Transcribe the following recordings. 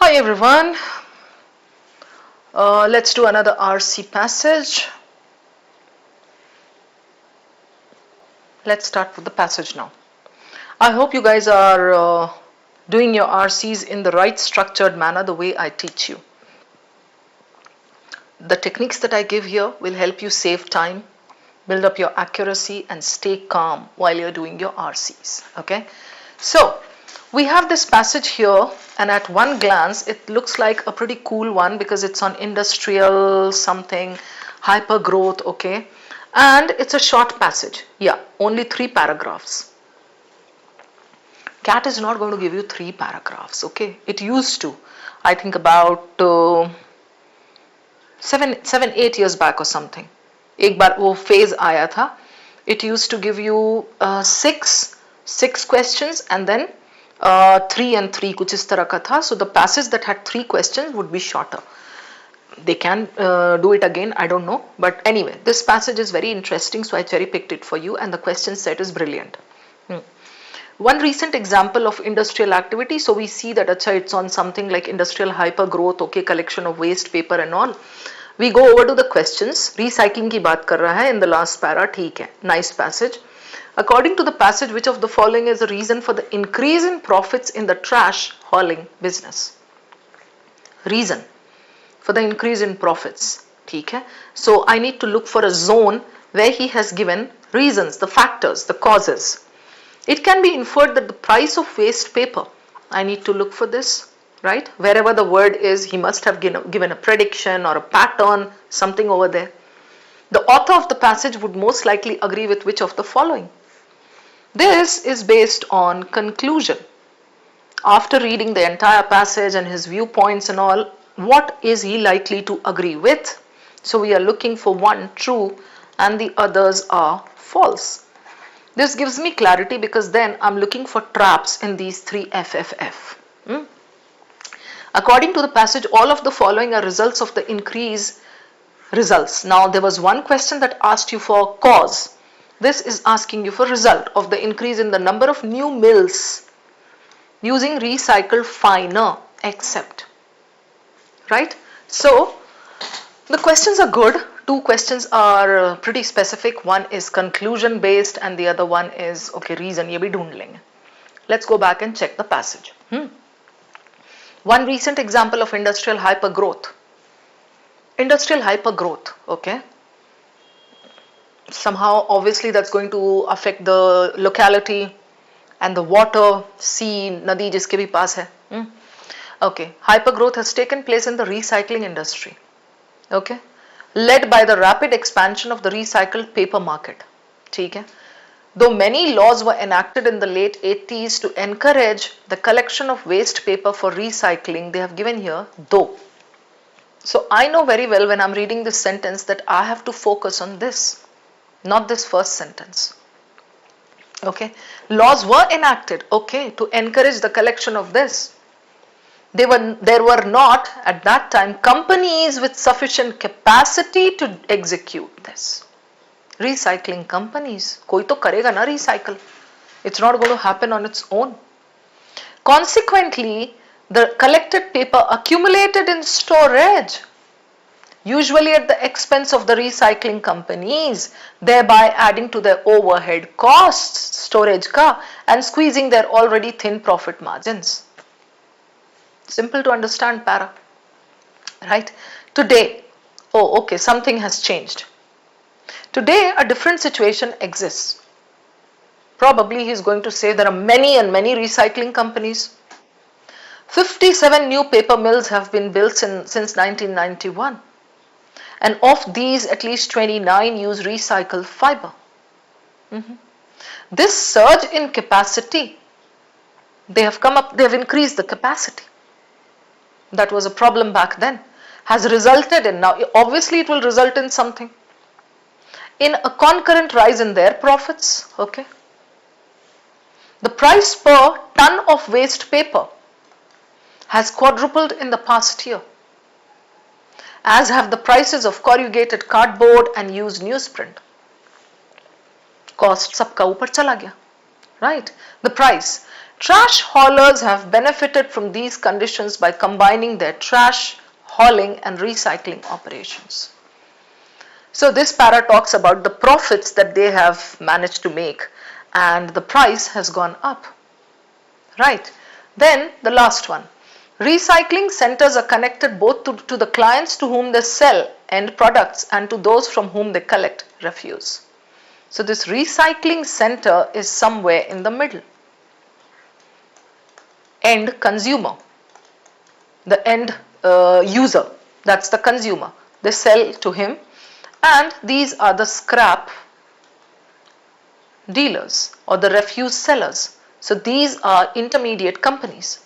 Hi everyone, let's do another RC passage. Let's start with the passage now. I hope you guys are doing your RCs in the right structured manner, the way I teach you. The techniques that I give here will help you save time, build up your accuracy and stay calm while you're doing your RCs. Okay, so we have this passage here, and at one glance it looks like a pretty cool one because it's on industrial something, hyper growth. Okay, and it's a short passage. Yeah, only 3 paragraphs. CAT is not going to give you 3 paragraphs. Okay, it used to, I think about 7-8 years back or something. एक बार वो phase आया था. It used to give you 6 questions and then 3 and 3 कुछ इस तरह का था. So the passage that had 3 questions would be shorter. They can do it again, I don't know, but anyway, this passage is very interesting, so I cherry picked it for you, and the question set is brilliant. One recent example of industrial activity, so we see that it's on something like industrial hyper growth, okay, collection of waste paper and all. We go over to the questions. Recycling की बात कर रहा है in the last para, ठीक है, nice passage. According to the passage, which of the following is the reason for the increase in profits in the trash hauling business? Reason for the increase in profits, ठीक है. So I need to look for a zone where he has given reasons, the factors, the causes. It can be inferred that the price of waste paper, I need to look for this, right? Wherever the word is, he must have given a prediction or a pattern, something over there. The author of the passage would most likely agree with which of the following? This is based on conclusion. After reading the entire passage and his viewpoints and all, what is he likely to agree with? So we are looking for one true and the others are false. This gives me clarity because then I'm looking for traps in these 3 FFF. According to the passage, all of the following are results of the increase results. Now there was one question that asked you for cause. This is asking you for result of the increase in the number of new mills using recycled finer except. Right? So the questions are good. 2 questions are pretty specific. One is conclusion based and the other one is okay, reason ye bhi dhoond lenge. Let's go back and check the passage. One recent example of industrial hyper growth. Industrial hyper growth, okay. Somehow obviously that's going to affect the locality and the water, sea, nadi jiske bhi paas hai. Okay, hyper growth has taken place in the recycling industry. Okay, led by the rapid expansion of the recycled paper market. ठीक है. Though many laws were enacted in the late 80s to encourage the collection of waste paper for recycling, they have given here though. So I know very well when I'm reading this sentence that I have to focus on this, not this first sentence. Okay, laws were enacted, okay, to encourage the collection of this. There were not at that time companies with sufficient capacity to execute this. Recycling companies, koi to karega na recycle. It's not going to happen on its own. Consequently, the collected paper accumulated in storage, usually at the expense of the recycling companies, thereby adding to their overhead costs, storage ka, and squeezing their already thin profit margins. Simple to understand para, right? Today, oh okay, something has changed. Today a different situation exists. Probably he is going to say there are many and many recycling companies. 57 new paper mills have been built since 1991, and of these at least 29 use recycled fiber. This surge in capacity, they have increased the capacity. That was a problem back then, has resulted in, now obviously it will result in something, in a concurrent rise in their profits. Okay, the price per ton of waste paper has quadrupled in the past year, as have the prices of corrugated cardboard and used newsprint. Cost sabka upar chala gaya, right? The price, Trash haulers have benefited from these conditions by combining their trash hauling and recycling operations. So this para talks about the profits that they have managed to make and the price has gone up. Right. Then the last one. Recycling centers are connected both to the clients to whom they sell end products and to those from whom they collect refuse. So this recycling center is somewhere in the middle. End consumer, the end user, that's the consumer. They sell to him, and these are the scrap dealers or the refuse sellers. So these are intermediate companies.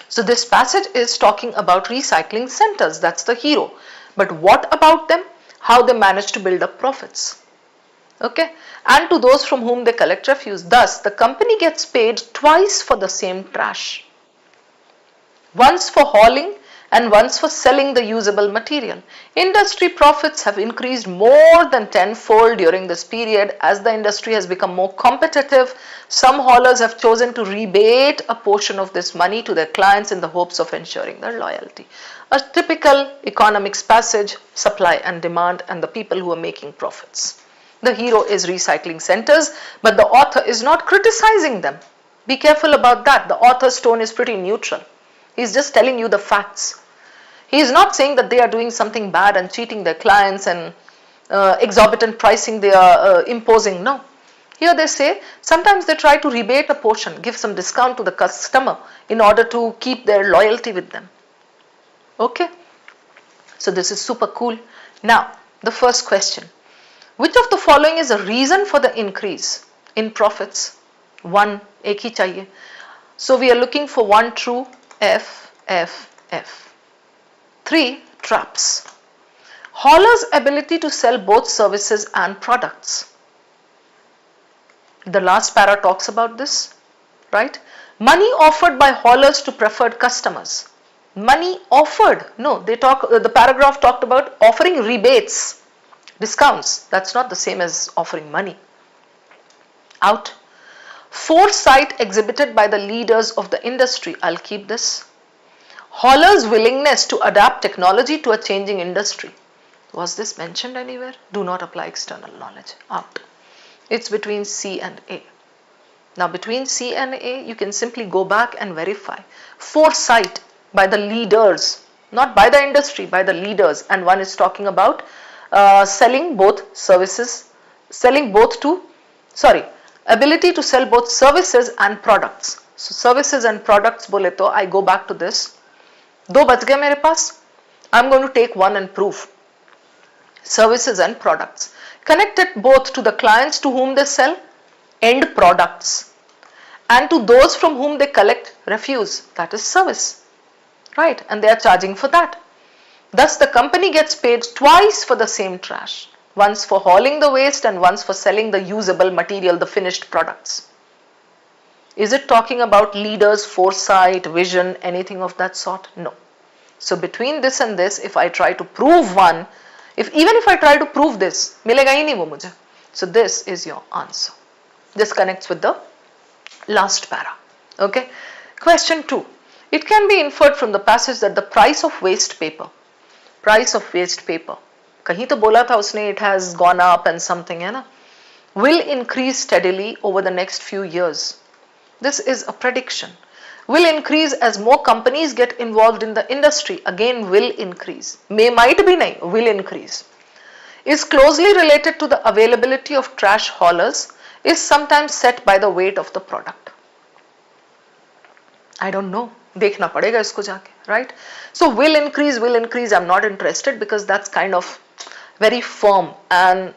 So this passage is talking about recycling centers, that's the hero. But what about them? How they manage to build up profits. Okay, and to those from whom they collect refuse. Thus, the company gets paid twice for the same trash. Once for hauling and once for selling the usable material. Industry profits have increased more than tenfold during this period as the industry has become more competitive. Some haulers have chosen to rebate a portion of this money to their clients in the hopes of ensuring their loyalty. A typical economics passage, supply and demand, and the people who are making profits. The hero is recycling centers, but the author is not criticizing them. Be careful about that. The author's tone is pretty neutral. He's just telling you the facts. He is not saying that they are doing something bad and cheating their clients and exorbitant pricing they are imposing. No. Here they say sometimes they try to rebate a portion, give some discount to the customer in order to keep their loyalty with them. Okay. So this is super cool. Now, the first question. Which of the following is a reason for the increase in profits? One, ek hi chahiye. So we are looking for one true, F, F, F. 3. Traps. Hauler's ability to sell both services and products. The last para talks about this, right? Money offered by haulers to preferred customers. Money offered. No, the paragraph talked about offering rebates, discounts. That's not the same as offering money. Out. Foresight exhibited by the leaders of the industry. I'll keep this. Haulers' willingness to adapt technology to a changing industry. Was this mentioned anywhere? Do not apply external knowledge. Out. It's between C and A. Now between C and A, you can simply go back and verify. Foresight by the leaders, not by the industry, by the leaders. And one is talking about selling both services, ability to sell both services and products. So services and products bole to I go back to this. दो बच गए मेरे पास. I'm going to take one and prove. Services and products. Connected both to the clients to whom they sell end products and to those from whom they collect refuse. That is service. Right? And they are charging for that. Thus the company gets paid twice for the same trash. Once for hauling the waste and once for selling the usable material, the finished products. Is it talking about leaders, foresight, vision, anything of that sort? No. So between this and this, if I try to prove one, even if I try to prove this, milega hi nahi wo mujhe. So this is your answer. This connects with the last para. Okay. Question 2. It can be inferred from the passage that the price of waste paper, kahin to bola tha usne it has gone up and something hai na, will increase steadily over the next few years. This is a prediction. Will increase as more companies get involved in the industry. Again, will increase. Might be nahi, will increase. Is closely related to the availability of trash haulers. Is sometimes set by the weight of the product. I don't know. Dekhna padega isko jaake, right? So will increase. I'm not interested because that's kind of very firm and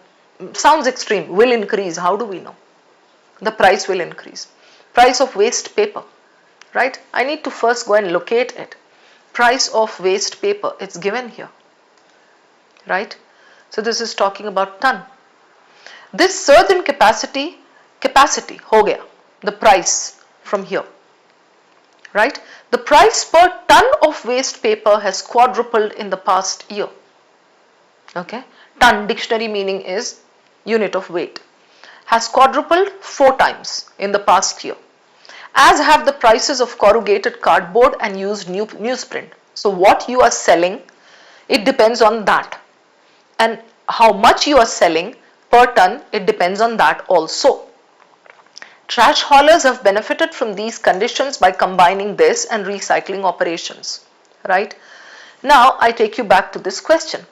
sounds extreme. Will increase. How do we know? The price will increase. Price of waste paper, right? I need to first go and locate it. Price of waste paper, it's given here, right? So this is talking about ton. This surge in capacity, ho gaya, the price from here, right? The price per ton of waste paper has quadrupled in the past year, okay? Ton, dictionary meaning is unit of weight. Has quadrupled 4 times in the past year. as have the prices of corrugated cardboard and used newsprint. So what you are selling, it depends on that, and how much you are selling per ton, it depends on that also. Trash haulers have benefited from these conditions by combining this and recycling operations, right? Now I take you back to this question.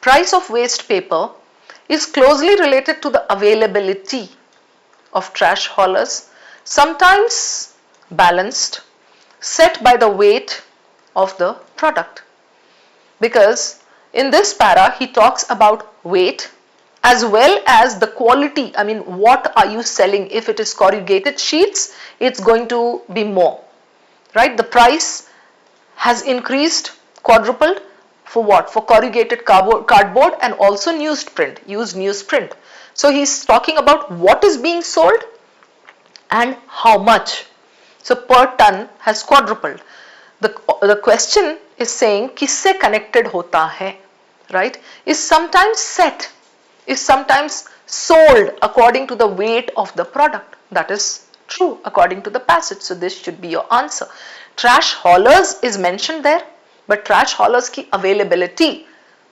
Price of waste paper is closely related to the availability of trash haulers, sometimes balanced, set by the weight of the product. Because in this para he talks about weight as well as the quality. I mean, what are you selling? If it is corrugated sheets, it's going to be more, right? The price has increased, quadrupled, for what? For corrugated cardboard and also newsprint, used newsprint. So he's talking about what is being sold and how much. So per ton has quadrupled. The question is saying किससे connected होता है, right? Is sometimes set, is sometimes sold according to the weight of the product. That is true according to the passage. So this should be your answer. Trash haulers is mentioned there, but trash haulers की availability,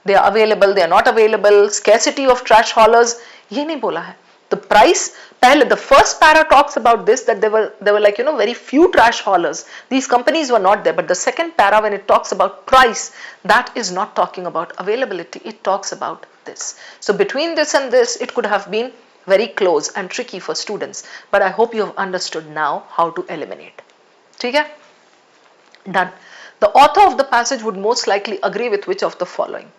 they are available, they are not available, scarcity of trash haulers, ये नहीं बोला है. The price, the first para talks about this, that there were like, very few trash haulers. These companies were not there. But the second para, when it talks about price, that is not talking about availability. It talks about this. So between this and this, it could have been very close and tricky for students. But I hope you have understood now how to eliminate. ठीक है? Done. The author of the passage would most likely agree with which of the following?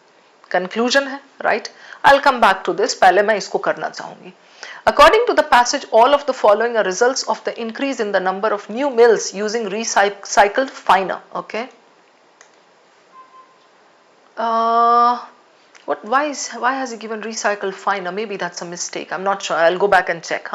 Conclusion है, right? I'll come back to this. पहले मैं इसको करना चाहूँगी. According to the passage, all of the following are results of the increase in the number of new mills using recycled finer. Okay. Why has he given recycled finer? Maybe that's a mistake. I'm not sure. I'll go back and check.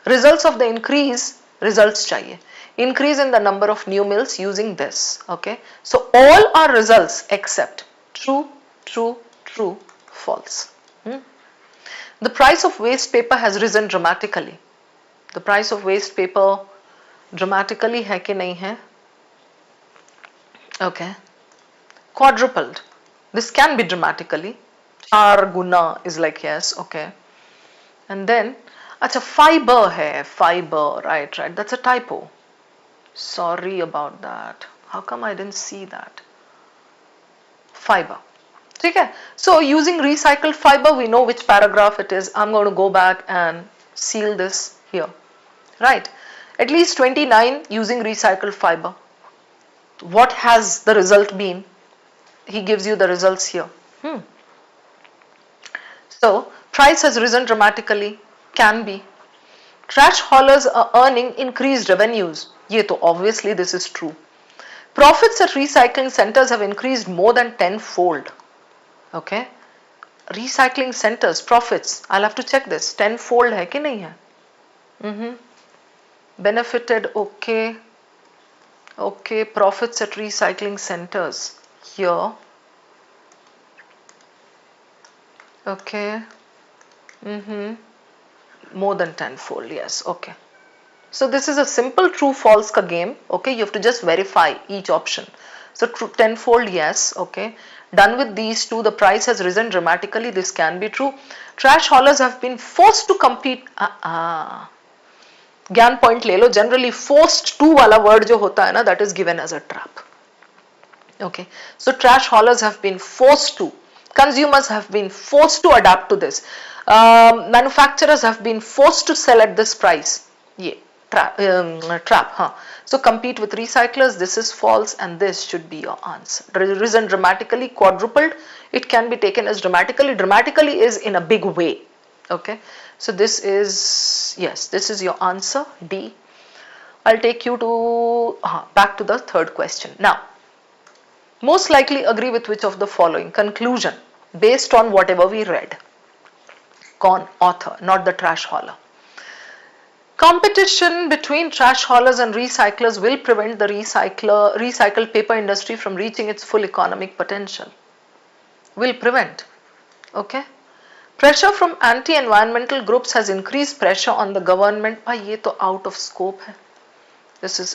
Results of the increase, results चाहिए. Increase in the number of new mills using this. Okay. So all are results except true, true, true, false. The price of waste paper has risen dramatically. The price of waste paper dramatically है कि नहीं है? Okay. Quadrupled. This can be dramatically. 4 guna is like yes, okay. And then, अच्छा fiber है, fiber, right. That's a typo. Sorry about that. How come I didn't see that? Fiber. Okay. So using recycled fiber, we know which paragraph it is. I'm going to go back and seal this here. Right. At least 29 using recycled fiber. What has the result been? He gives you the results here. So price has risen dramatically. Can be. Trash haulers are earning increased revenues. Ye to obviously this is true. Profits at recycling centers have increased more than 10-fold. Okay. Recycling centers, profits. I'll have to check this. 10-fold hai ki nahi hai? Benefited, okay. Okay, profits at recycling centers. Here. Okay. More than 10-fold, yes. Okay. So this is a simple true-false ka game. Okay, you have to just verify each option. So 10-fold, yes. Okay. Done with these two, the price has risen dramatically. This can be true. Trash haulers have been forced to compete. Gyan point ले लो. Generally, forced to वाला word जो होता है ना, that is given as a trap. Okay. So trash haulers have been forced to. Consumers have been forced to adapt to this. Manufacturers have been forced to sell at this price. Yeah. Trap, huh? So compete with recyclers, this is false and this should be your answer. Risen dramatically, quadrupled, it can be taken as dramatically. Dramatically is in a big way. Okay, so this is, yes, this is your answer, D. I'll take you to, back to the third question. Now, most likely agree with which of the following? Conclusion, based on whatever we read. Author, not the trash hauler. Competition between trash haulers and recyclers will prevent the recycled paper industry from reaching its full economic potential. Will prevent. Okay. Pressure from anti-environmental groups has increased pressure on the government. भाई ये तो out of scope है. This is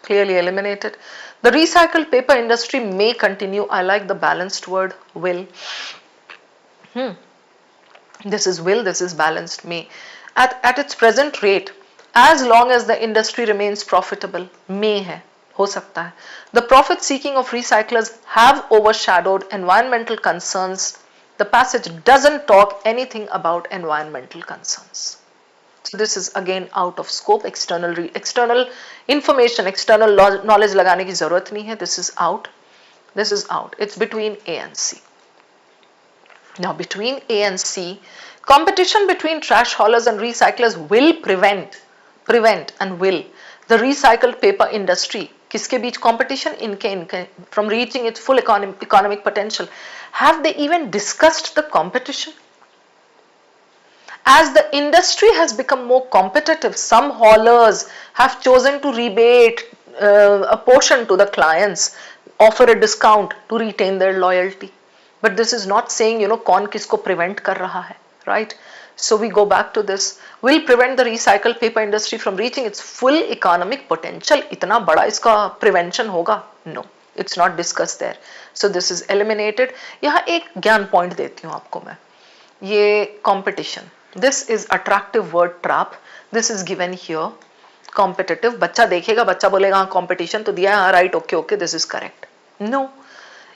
clearly eliminated. The recycled paper industry may continue. I like the balanced word, will. This is will, this is balanced, may. At its present rate, as long as the industry remains profitable, may hai, ho sakta hai. The profit seeking of recyclers have overshadowed environmental concerns. The passage doesn't talk anything about environmental concerns. So this is again out of scope. External information, external knowledge लगाने की जरूरत नहीं है. This is out. This is out. It's between A and C. Now between A and C, competition between trash haulers and recyclers will prevent and will the recycled paper industry, किसके बीच competition, इनके from reaching its full economic potential. Have they even discussed the competition? As the industry has become more competitive, some haulers have chosen to rebate a portion to the clients, offer a discount to retain their loyalty. But this is not saying, कौन किसको prevent कर रहा है, right? So we go back to this. Will prevent the recycled paper industry from reaching its full economic potential. इतना बड़ा इसका prevention होगा? No, it's not discussed there. So this is eliminated. यहाँ एक ज्ञान point देती हूँ आपको मैं. ये competition. This is attractive word trap. This is given here. Competitive. बच्चा देखेगा, बच्चा बोलेगा हाँ competition तो दिया है, हाँ right, okay, this is correct. No.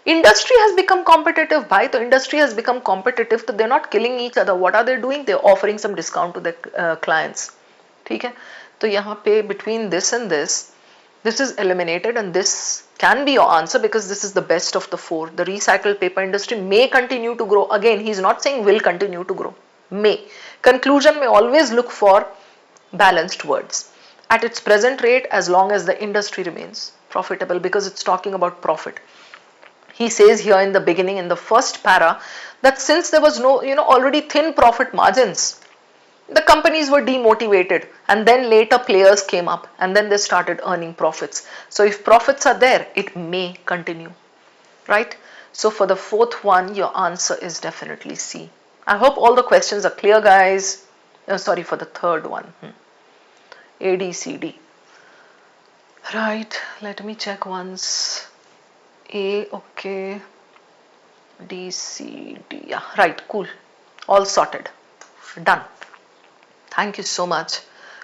Industry has become competitive. Bhai, तो industry has become competitive, so they're not killing each other. What are they doing? They're offering some discount to their clients. ठीक है? तो यहाँ पे between this and this is eliminated, and this can be your answer because this is the best of the four. The recycled paper industry may continue to grow. Again, he's not saying will continue to grow. May. Conclusion may always look for balanced words. At its present rate, as long as the industry remains profitable, because it's talking about profit. He says here in the beginning, in the first para, that since there was no, already thin profit margins, the companies were demotivated, and then later players came up and then they started earning profits. So if profits are there, it may continue, right? So for the fourth one, your answer is definitely C. I hope all the questions are clear, guys. Sorry, for the third one. A, D, C, D. Right, let me check once. A, okay. D, C, D. Yeah, right, cool. All sorted. Done. Thank you so much.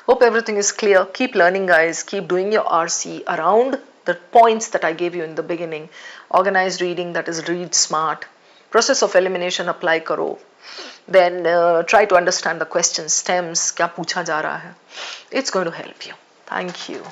Hope everything is clear. Keep learning, guys. Keep doing your RC around the points that I gave you in the beginning. Organized reading, that is read smart. Process of elimination, apply karo. Then try to understand the question stems. Kya pucha ja raha hai. It's going to help you. Thank you.